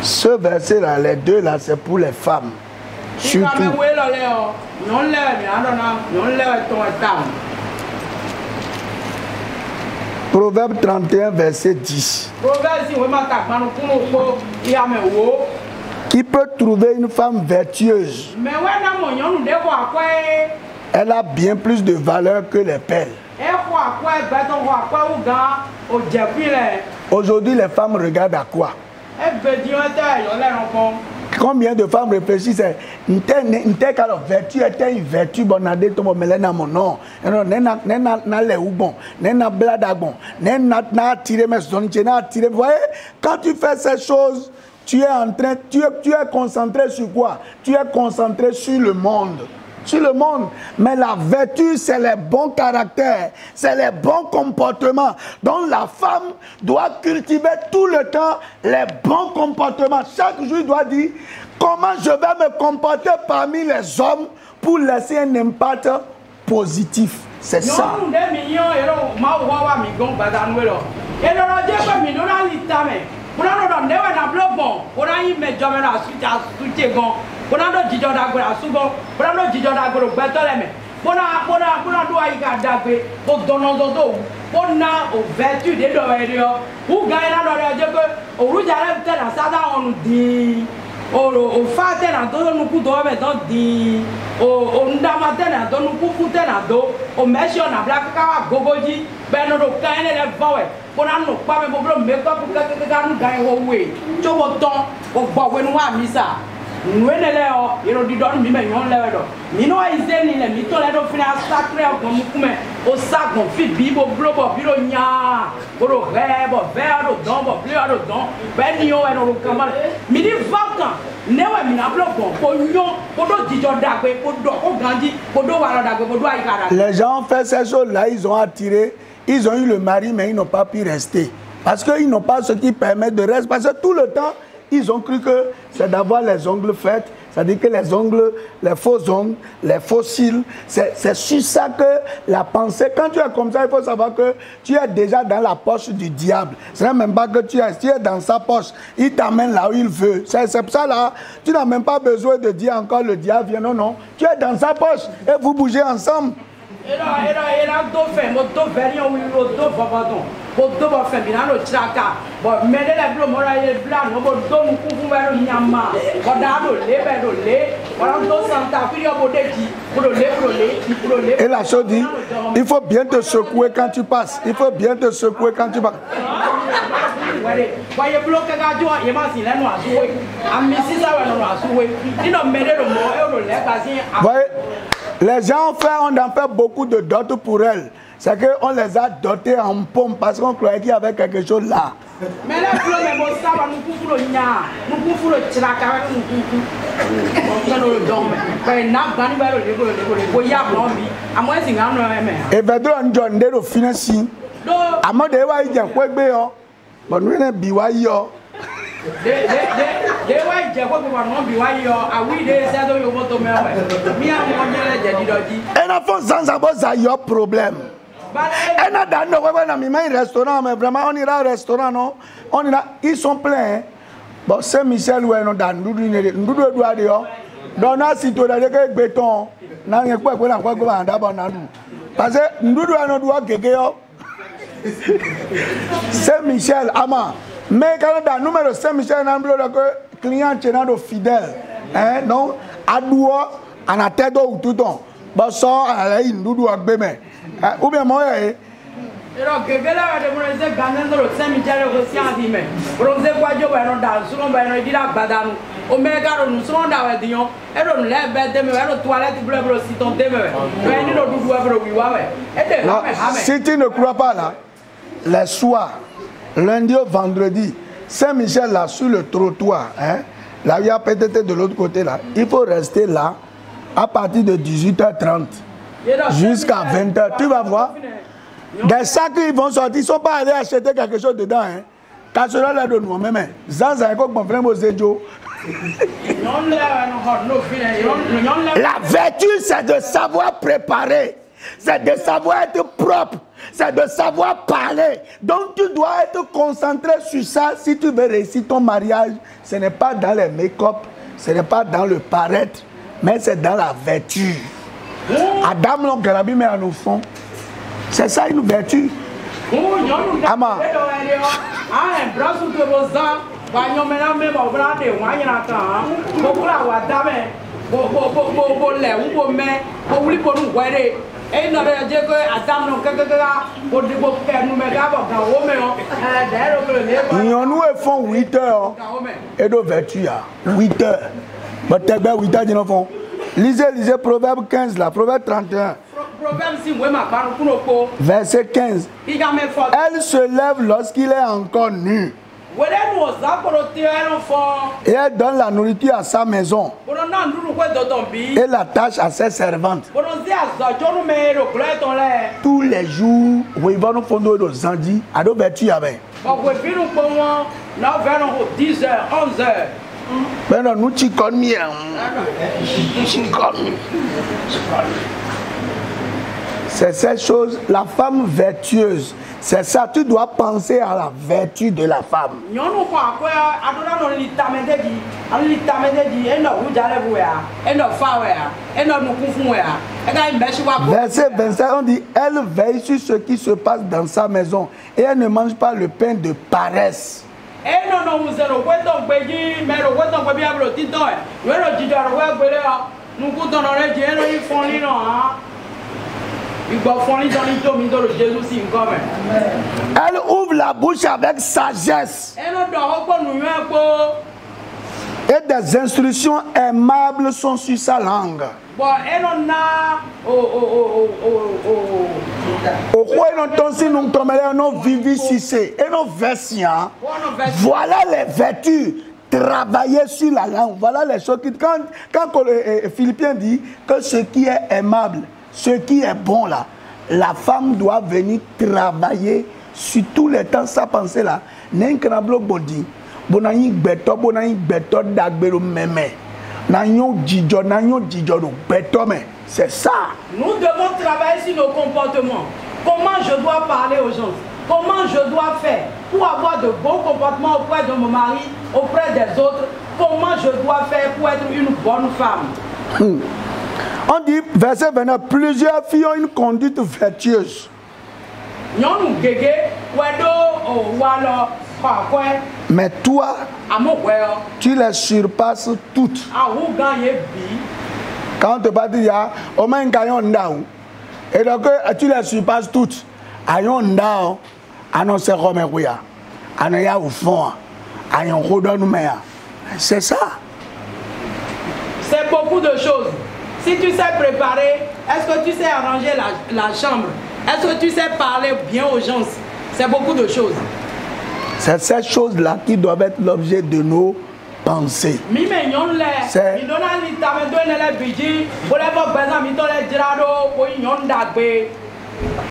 Ce verset-là, les deux là, c'est pour les femmes. Surtout. Proverbe 31, verset 10. Qui peut trouver une femme vertueuse? Elle a bien plus de valeur que les perles. Aujourd'hui, les femmes regardent à quoi? Combien de femmes réfléchissent? Une telle vertu est une vertu bon à des tombes mais là mon nom n'a les ou bon n'a blada bon n'a tiré mes zones n'a tiré. Vous voyez, quand tu fais ces choses, tu es en train, tu es concentré sur quoi? Tu es concentré sur le monde. Sur le monde. Mais la vertu, c'est les bons caractères, c'est les bons comportements. Donc la femme doit cultiver tout le temps les bons comportements. Chaque jour, il doit dire comment je vais me comporter parmi les hommes pour laisser un impact positif. C'est ça. Bonando jijo da gora sugo, bonando jijo da goro betoleme. Bona do aika dagbe, o donododo, bona o vertu de do erio. U gaina do je ko o rujare te na sada onu di. O fate na do nu ku do be do di. O ndama te na do nu ku fu te na do. O mesho na black kawa gogoji, be no do kaine le vawe. Bona no pa me boblo me ko ku ka nu gai wo we. Chobo ton o gbo we nu wa misa. Nous sommes là, nous sommes là, nous sommes là, nous sommes là, nous sommes là, nous sommes là, nous sommes là, nous sommes là. Les gens ont fait ces choses-là, ils ont attiré, ils ont eu le mari, mais ils n'ont pas pu rester. Parce qu'ils n'ont pas ce qui permet de rester. Parce que tout le temps, ils ont cru que c'est d'avoir les ongles faits, c'est-à-dire que les ongles, les faux ongles, les faux cils, c'est sur ça que la pensée, quand tu es comme ça, il faut savoir que tu es déjà dans la poche du diable. Ce n'est même pas que tu es dans sa poche, il t'amène là où il veut. C'est pour ça là, tu n'as même pas besoin de dire encore le diable vient, non, non. Tu es dans sa poche et vous bougez ensemble. Et la chose dit, il faut bien te secouer quand tu passes. Il faut bien te secouer quand tu passes. Voyez, les gens on en fait beaucoup de dots pour elles. C'est qu'on les a dotés en pompe parce qu'on croyait qu'il y avait quelque chose là. Et Vedro John de financer. Amade wa ije kwegbe yo. But we na biwa yo. Et la fois sans avoir un problème. Et là, dans le restaurant, mais vraiment, on ira au restaurant, non? On ira, ils sont pleins. Bon, Saint-Michel, ouais, non, dans nous doit dire. Dans la situation de béton, n'a rien quoi qu'on a quoi qu'on a d'abord dans nous. Parce que nous doit quelque Saint-Michel, Ama. Mais quand dans le numéro Saint-Michel, on a un client qui est fidèle. Donc, à deux, à la tête ou tout le temps. Bon, ça, à la ligne, nous doit bémer. Ou bien moi, si tu ne crois pas là, les soirs, lundi au vendredi, Saint-Michel là sur le trottoir, là il y a peut-être de l'autre côté là, il faut rester là à partir de 18h30 jusqu'à 20h. Tu vas voir, des sacs ils vont sortir, ils ne sont pas allés acheter quelque chose dedans. Car cela là de nous même. La vertu c'est de savoir préparer. c'est de savoir être propre, c'est de savoir parler. Donc tu dois être concentré sur ça si tu veux réussir ton mariage. Ce n'est pas dans les make-up, ce n'est pas dans le paraître, mais c'est dans la vertu. Adam l'on grabi mais à nos fonds. C'est ça une vertu. Ama. Nous font 8 heures et de vertu 8 heures. Mais t'es bien 8 heures font. Lisez Proverbe 15 là, Proverbe 31. Verset 15. Elle se lève lorsqu'il est encore nu. Et elle donne la nourriture à sa maison. Et la tâche à ses servantes. Tous les jours, où ils vont nous faire nos zandis, à nos vertus avec. 10 h, 11 h. Mais non, nous t'y connaissons. C'est cette chose, la femme vertueuse. C'est ça, tu dois penser à la vertu de la femme. Verset 25, on dit, elle veille sur ce qui se passe dans sa maison et elle ne mange pas le pain de paresse. Elle ouvre la bouche avec sagesse. Et des instructions aimables sont sur sa langue. Voilà les vertus. Travailler sur la langue. Voilà les choses qui... Quand Philippiens dit que ce qui est aimable, ce qui est bon là, la femme doit venir travailler sur tous les temps sa pensée là. C'est ça. Nous devons travailler sur nos comportements. Comment je dois parler aux gens? Comment je dois faire pour avoir de bons comportements auprès de mon mari, auprès des autres? Comment je dois faire pour être une bonne femme? On dit, verset 29, plusieurs filles ont une conduite vertueuse. Mais toi, tu les surpasses toutes. Quand on te parle, il y a au moins un gagnant down. Et donc, tu les surpasses toutes. Ayon down, annonce Roméria. Anoya au fond. Ayon redonne. C'est ça. C'est beaucoup de choses. Si tu sais préparer, est-ce que tu sais arranger la chambre? Est-ce que tu sais parler bien aux gens? C'est beaucoup de choses. C'est ces choses-là qui doivent être l'objet de nos pensées. C'est...